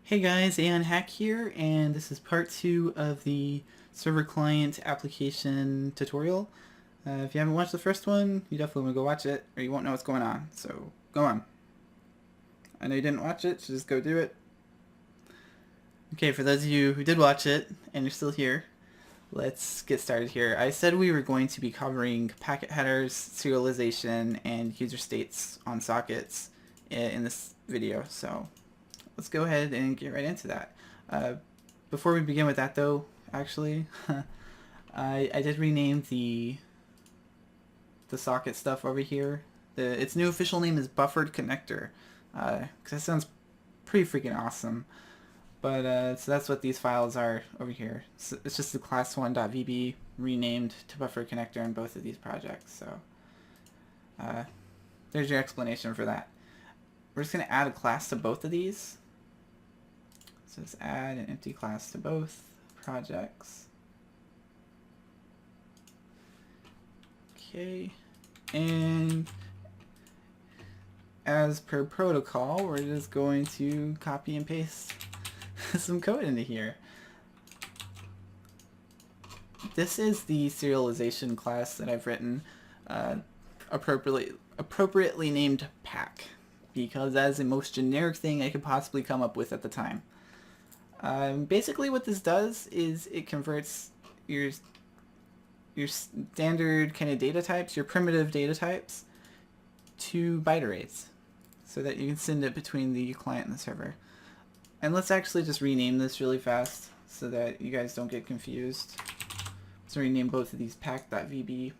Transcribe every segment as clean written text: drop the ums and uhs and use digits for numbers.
Hey guys, Aeonhack here, and this is part 2 of the server client application tutorial. If you haven't watched the first one, you definitely want to go watch it, or you won't know what's going on, so go on. I know you didn't watch it, so just go do it. Okay, for those of you who did watch it, and you're still here, let's get started here. I said we were going to be covering packet headers, serialization, and user states on sockets in this video, so let's go ahead and get right into that. Before we begin with that though, actually, I did rename the socket stuff over here. Its new official name is buffered connector, because that sounds pretty freaking awesome. But so that's what these files are over here. So it's just the class1.vb renamed to buffered connector in both of these projects. So there's your explanation for that. We're just going to add a class to both of these. So let's add an empty class to both projects. Okay, and as per protocol, we're just going to copy and paste some code into here. This is the serialization class that I've written, appropriately named pack, because that is the most generic thing I could possibly come up with at the time. Basically what this does is it converts your standard kind of data types, your primitive data types, to byte arrays so that you can send it between the client and the server. And let's actually just rename this really fast so that you guys don't get confused. Let's rename both of these pack.vb.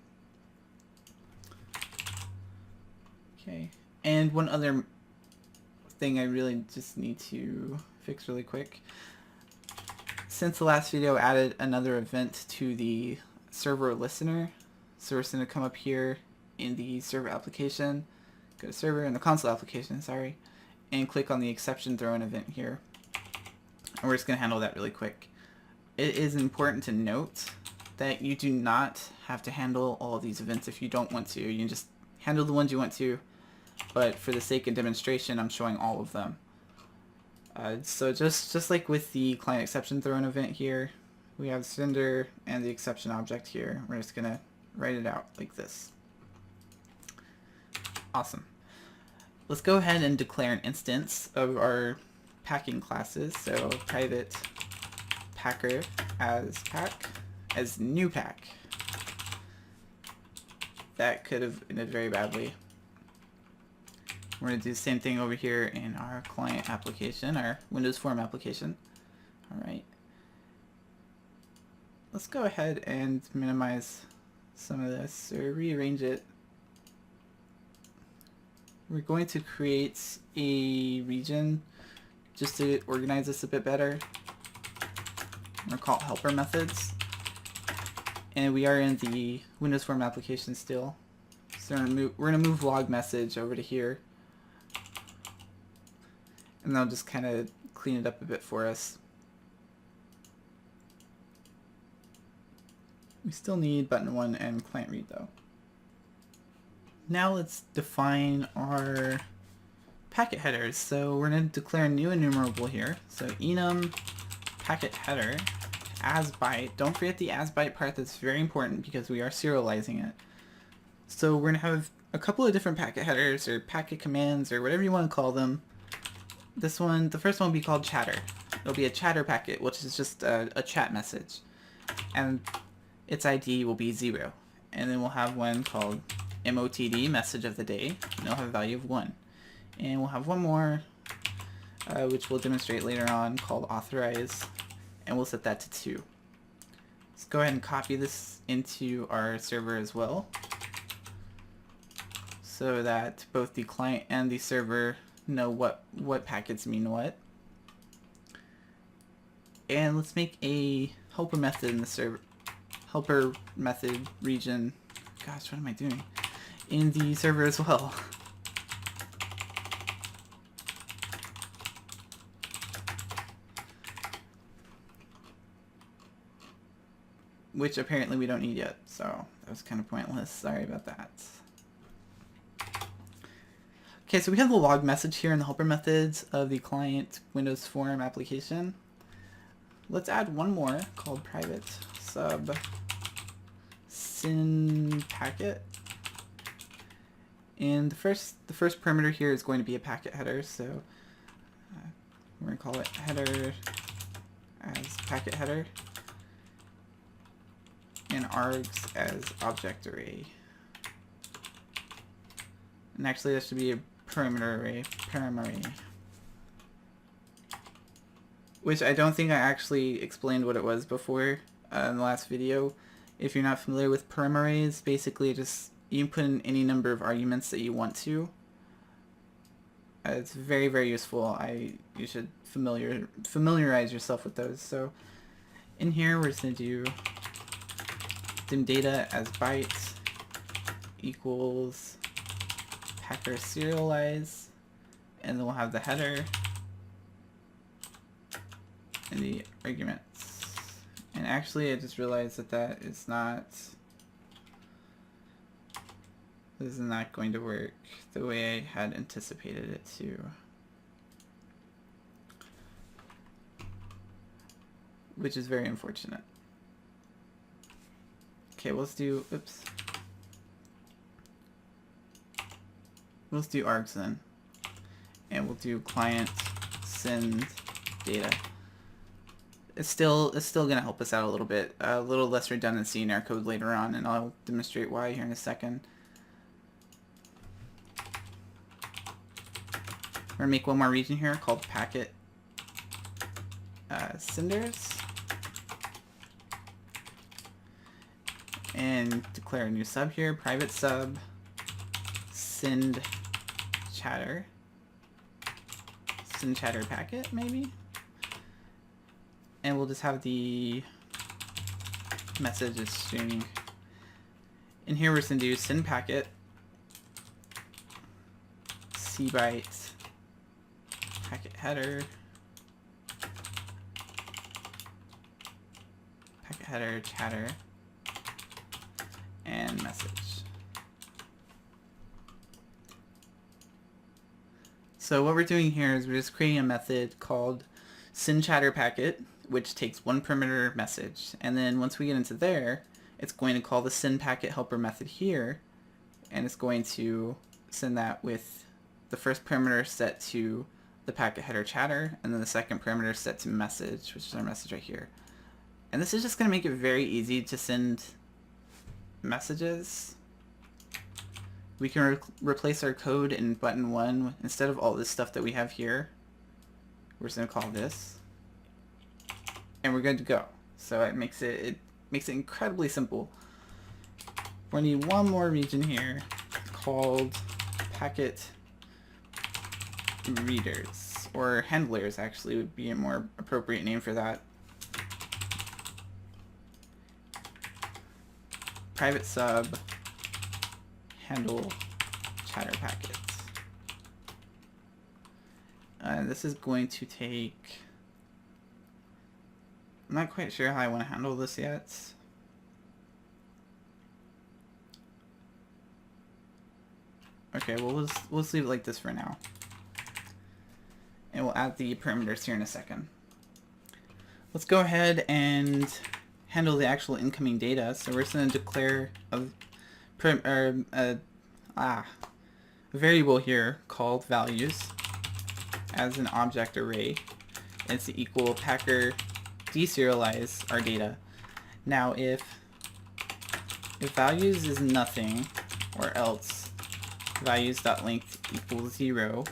Okay, and one other thing I really just need to fix really quick. Since the last video, I added another event to the server listener. So we're just going to come up here in the server application, go to server in the console application, sorry, and click on the exception thrown event here. And we're just going to handle that really quick. It is important to note that you do not have to handle all of these events if you don't want to. You can just handle the ones you want to, but for the sake of demonstration, I'm showing all of them. So just like with the client exception thrown event here, we have the sender and the exception object here. We're just going to write it out like this. Awesome. Let's go ahead and declare an instance of our packing classes. So private packer as new pack. That could have ended very badly. We're going to do the same thing over here in our client application, our Windows Form application. Alright. Let's go ahead and minimize some of this, or rearrange it. We're going to create a region just to organize this a bit better. We're called helper methods. And we are in the Windows Form application still. So we're going to move log message over to here. And that'll just kind of clean it up a bit for us. We still need button 1 and client read though. Now let's define our packet headers. So we're going to declare a new enumerable here. So enum packet header as byte. Don't forget the as byte part, that's very important because we are serializing it. So we're going to have a couple of different packet headers or packet commands or whatever you want to call them. This one, the first one will be called chatter. It'll be a chatter packet, which is just a chat message. And its ID will be 0. And then we'll have one called MOTD, message of the day, and it'll have a value of 1. And we'll have one more, which we'll demonstrate later on, called authorize, and we'll set that to 2. Let's go ahead and copy this into our server as well, so that both the client and the server know what packets mean what. And let's make a helper method in the server, helper method region, gosh, what am I doing, in the server as well. Which apparently we don't need yet, so that was kind of pointless. Sorry about that. Okay, so we have the log message here in the helper methods of the client Windows Form application. Let's add one more called private sub syn packet. And the first parameter here is going to be a packet header, so we're going to call it header as packet header, and args as object array. And actually that should be a parameter array, param array. Which I don't think I actually explained what it was before in the last video. If you're not familiar with param arrays, basically just you can put in any number of arguments that you want to. It's very, very useful. You should familiarize yourself with those. So in here we're just going to do dim data as bytes equals packer serialize, and then we'll have the header and the arguments. And actually I just realized that this is not going to work the way I had anticipated it to. Which is very unfortunate. Okay, let's do, oops. Let's do args then. And we'll do client send data. It's still gonna help us out a little bit. A little less redundancy in our code later on, and I'll demonstrate why here in a second. We're gonna make one more region here called packet senders, and declare a new sub here, private sub send chatter packet maybe, and we'll just have the message as string. In here we're just gonna do send packet c byte packet header, chatter, and message. So what we're doing here is we're just creating a method called send chatter packet, which takes one parameter message, and then once we get into there, it's going to call the send packet helper method here, and it's going to send that with the first parameter set to the packet header chatter, and then the second parameter set to message, which is our message right here. And this is just going to make it very easy to send messages. We can replace our code in button 1 instead of all this stuff that we have here. We're just going to call this, and we're good to go. So it makes it incredibly simple. We're going to need one more region here called packet readers, or handlers actually would be a more appropriate name for that. Private sub handle chatter packets. This is going to take, I'm not quite sure how I want to handle this yet. Okay, well let's leave it like this for now. And we'll add the parameters here in a second. Let's go ahead and handle the actual incoming data. So we're just going to declare a variable here called values as an object array. And it's equal packer deserialize our data. Now if values is nothing, or else values.length equals 0,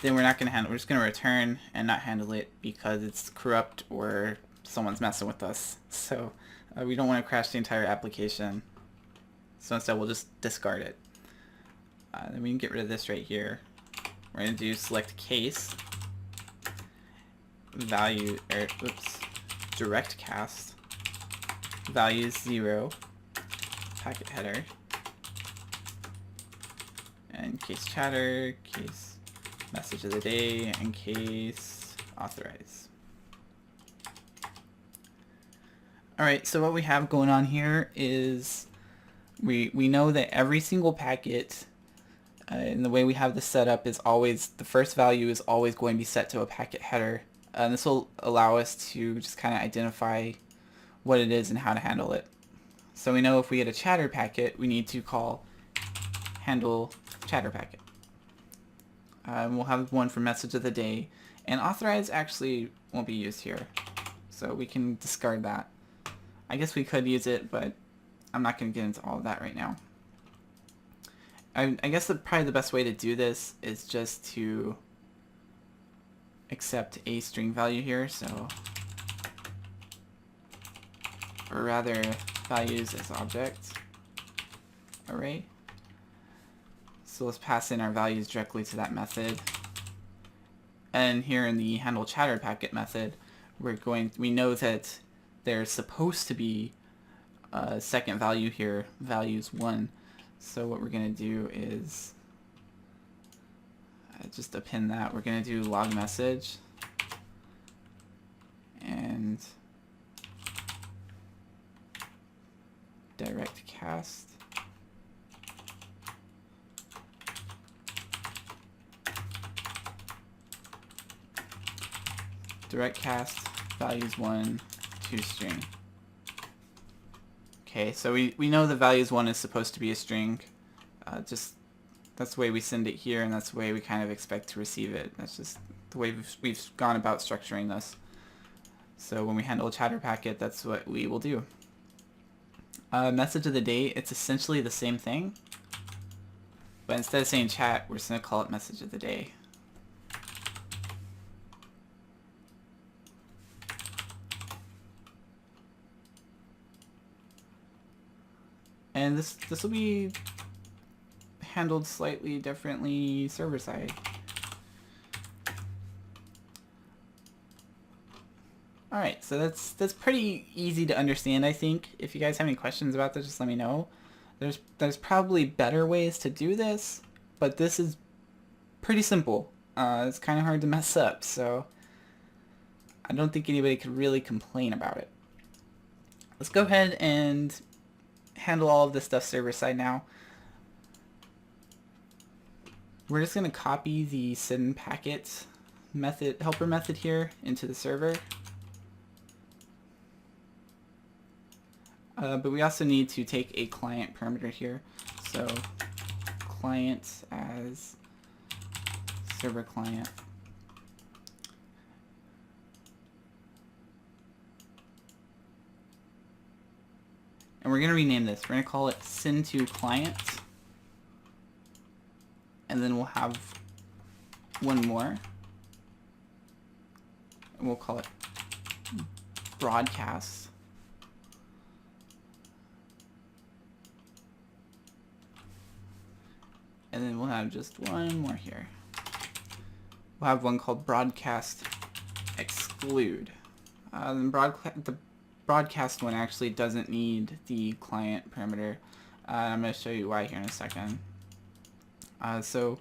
then we're not going to handle it. We're just going to return and not handle it because it's corrupt or someone's messing with us. So we don't want to crash the entire application. So instead we'll just discard it. Then we can get rid of this right here. We're going to do select case value, direct cast values 0 packet header, and case chatter, case message of the day, and case authorize. Alright, so what we have going on here is we know that every single packet And the way we have this set up is always, the first value is always going to be set to a packet header. And this will allow us to just kind of identify what it is and how to handle it. So we know if we get a chatter packet, we need to call handle chatter packet. We'll have one for message of the day, and authorize actually won't be used here, so we can discard that. I guess we could use it, but I'm not going to get into all of that right now. I guess probably the best way to do this is just to accept a string value here, so, or rather values as object array. So let's pass in our values directly to that method. And here in the handle chatter packet method, we know that there's supposed to be a second value here, values 1. So what we're going to do is just append that. We're going to do log message and direct cast. Direct cast values 1 to string. Okay, so we know the values 1 is supposed to be a string. Just that's the way we send it here, and that's the way we kind of expect to receive it. That's just the way we've gone about structuring this. So when we handle a chatter packet, that's what we will do. Message of the day, it's essentially the same thing, but instead of saying chat, we're just going to call it message of the day. And this will be handled slightly differently server side. Alright, so that's pretty easy to understand, I think. If you guys have any questions about this, just let me know. There's probably better ways to do this, but this is pretty simple. It's kind of hard to mess up, so I don't think anybody could really complain about it. Let's go ahead and handle all of this stuff server side now. We're just going to copy the send packet method, helper method here into the server. But we also need to take a client parameter here. So client as server client. And we're going to rename this. We're going to call it send to client. And then we'll have one more. And we'll call it broadcast. And then we'll have just one more here. We'll have one called broadcast exclude. The broadcast one actually doesn't need the client parameter. I'm going to show you why here in a second. So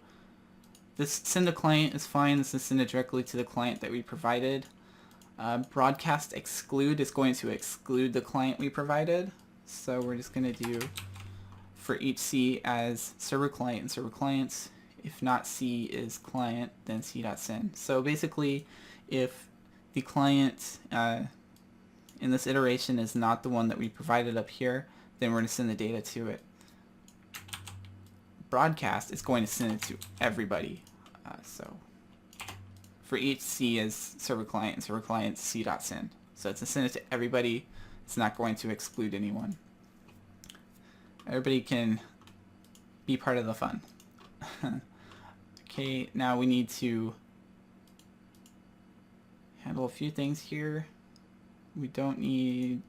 this send to client is fine. This is send it directly to the client that we provided. Broadcast exclude is going to exclude the client we provided. So we're just going to do for each C as server client and server clients. If not C is client, then C.send. So basically, if the client in this iteration is not the one that we provided up here, then we're going to send the data to it. Broadcast is going to send it to everybody. So for each C is server client and server client C.send. So it's to send it to everybody. It's not going to exclude anyone. Everybody can be part of the fun. Okay, now we need to handle a few things here. We don't need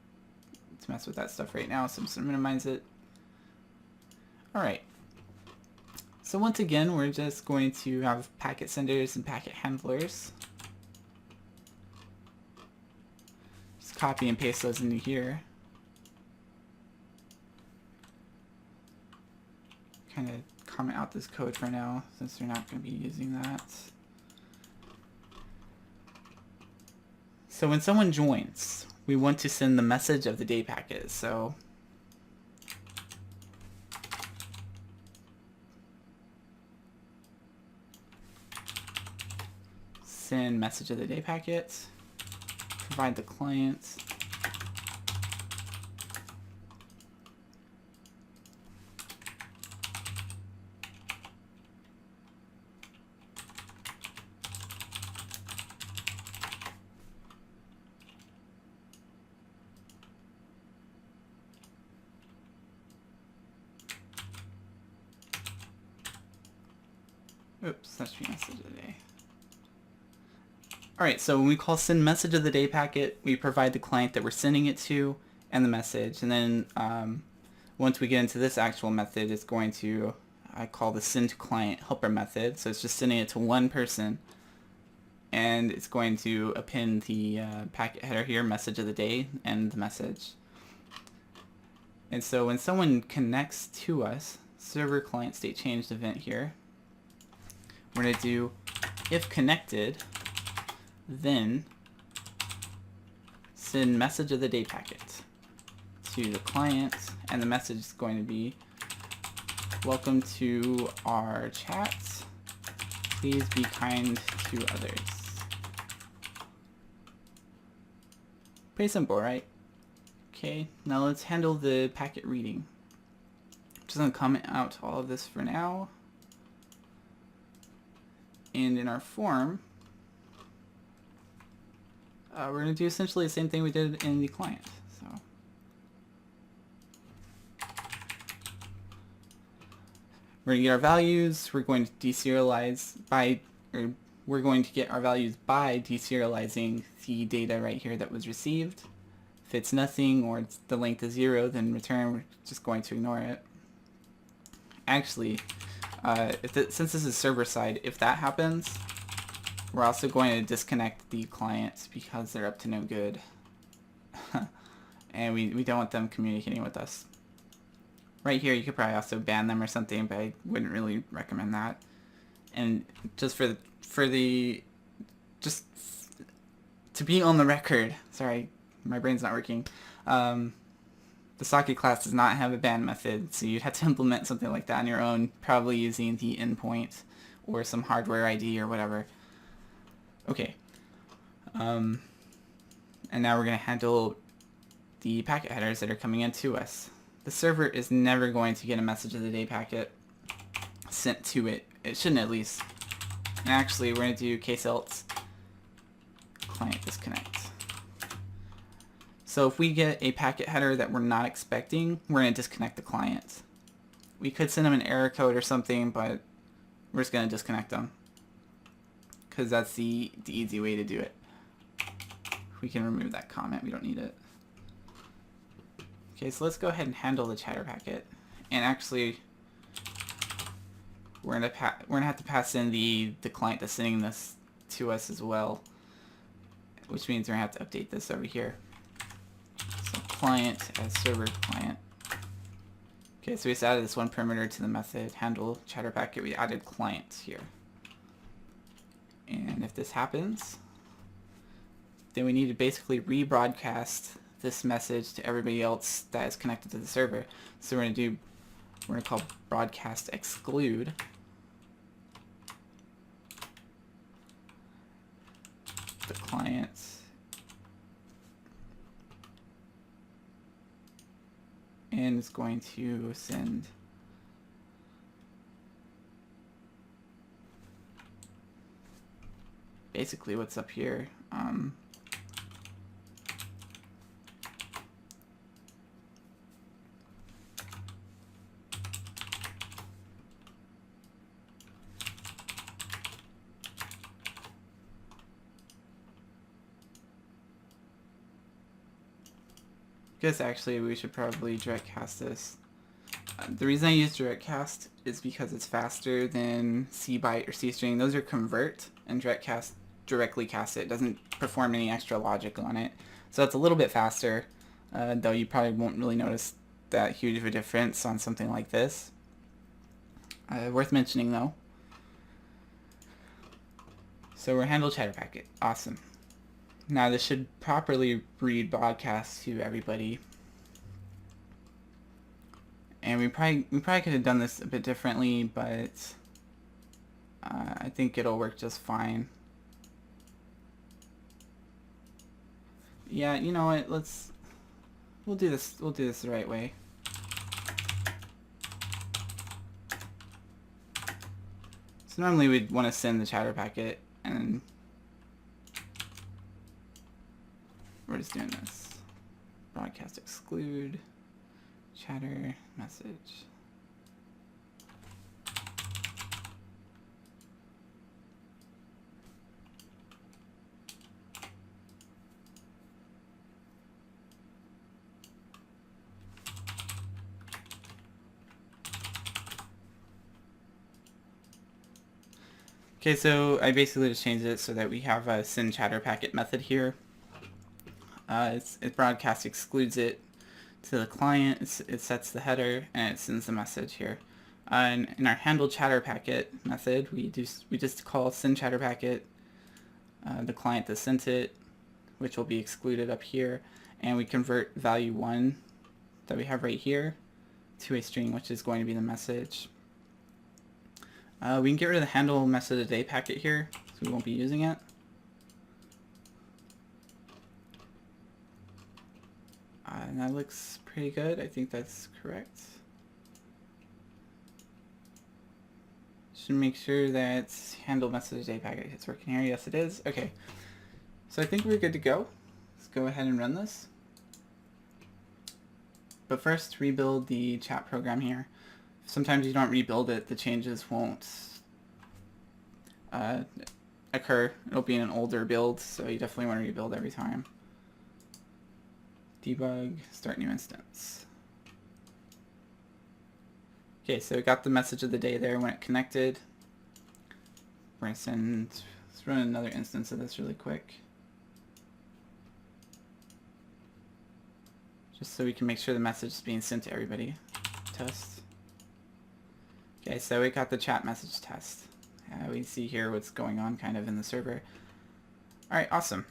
to mess with that stuff right now, so I'm just going to minimize it. Alright. So once again, we're just going to have packet senders and packet handlers. Just copy and paste those into here. Kind of comment out this code for now, since we're not going to be using that. So when someone joins, we want to send the message of the day packet. So send message of the day packet, provide the client. Oops, that should be message of the day. Alright, so when we call send message of the day packet, we provide the client that we're sending it to and the message. And then once we get into this actual method, it's going to, I call the send to client helper method. So it's just sending it to one person. And it's going to append the packet header here, message of the day, and the message. And so when someone connects to us, server client state changed event here, we're going to do if connected, then send message of the day packet to the client, and the message is going to be, welcome to our chat, please be kind to others. Pretty simple, right? Okay, now let's handle the packet reading. I'm just going to comment out all of this for now. And in our form, we're going to do essentially the same thing we did in the client. So we're going to get our values. We're going to deserialize by, or we're going to get our values by deserializing the data right here that was received. If it's nothing or the length is 0, then return. We're just going to ignore it. Actually, since this is server side, if that happens, we're also going to disconnect the client because they're up to no good. And we don't want them communicating with us. Right here, you could probably also ban them or something, but I wouldn't really recommend that. And just to be on the record, sorry, my brain's not working. The socket class does not have a ban method, so you'd have to implement something like that on your own, probably using the endpoint or some hardware ID or whatever. Okay. And now we're going to handle the packet headers that are coming in to us. The server is never going to get a message of the day packet sent to it. It shouldn't, at least. And actually, we're going to do case else client disconnect. So if we get a packet header that we're not expecting, we're going to disconnect the client. We could send them an error code or something, but we're just going to disconnect them, because that's the easy way to do it. We can remove that comment. We don't need it. Okay, so let's go ahead and handle the chatter packet. And actually, we're gonna have to pass in the client that's sending this to us as well, which means we're gonna have to update this over here. So client as server client. Okay, so we just added this one parameter to the method handle chatter packet. We added client here. And if this happens, then we need to basically rebroadcast this message to everybody else that is connected to the server. So we're going to call broadcast exclude. The client. And it's going to send basically what's up here. Guess actually we should probably direct cast this. The reason I use direct cast is because it's faster than cbyte or cstring. Those are convert, and direct cast directly cast it. It doesn't perform any extra logic on it. So it's a little bit faster, though you probably won't really notice that huge of a difference on something like this. Worth mentioning though. So we're handle chatter packet. Awesome. Now this should properly read broadcast to everybody. And we probably could have done this a bit differently, but I think it'll work just fine. Yeah, you know what? We'll do this the right way. So normally we'd want to send the chatter packet, and we're just doing this. Broadcast exclude, chatter, message. Okay, so I basically just changed it so that we have a send chatter packet method here. It broadcast excludes it to the client, it sets the header, and it sends the message here. And in our handle chatter packet method, we just call send chatter packet, the client that sent it, which will be excluded up here, and we convert value 1 that we have right here to a string, which is going to be the message. We can get rid of the handle message of the day packet here, so we won't be using it. And that looks pretty good. I think that's correct. Should make sure that handle message of the day packet is working here. Yes, it is. Okay. So I think we're good to go. Let's go ahead and run this. But first, rebuild the chat program here. Sometimes you don't rebuild it, the changes won't occur. It'll be in an older build, so you definitely want to rebuild every time. Debug, start new instance. Okay, so it got the message of the day there when it connected. We're going to let's run another instance of this really quick. Just so we can make sure the message is being sent to everybody. Test. Okay, so we got the chat message test. We see here what's going on kind of in the server. Alright, awesome.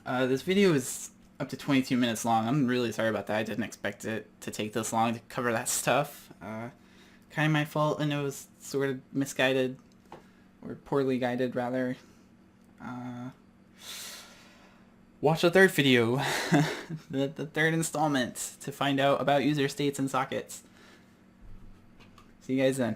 This video is up to 22 minutes long. I'm really sorry about that. I didn't expect it to take this long to cover that stuff. Kind of my fault. I know it was sort of misguided, or poorly guided rather. Watch the third video, the third installment, to find out about user states and sockets. See you guys then.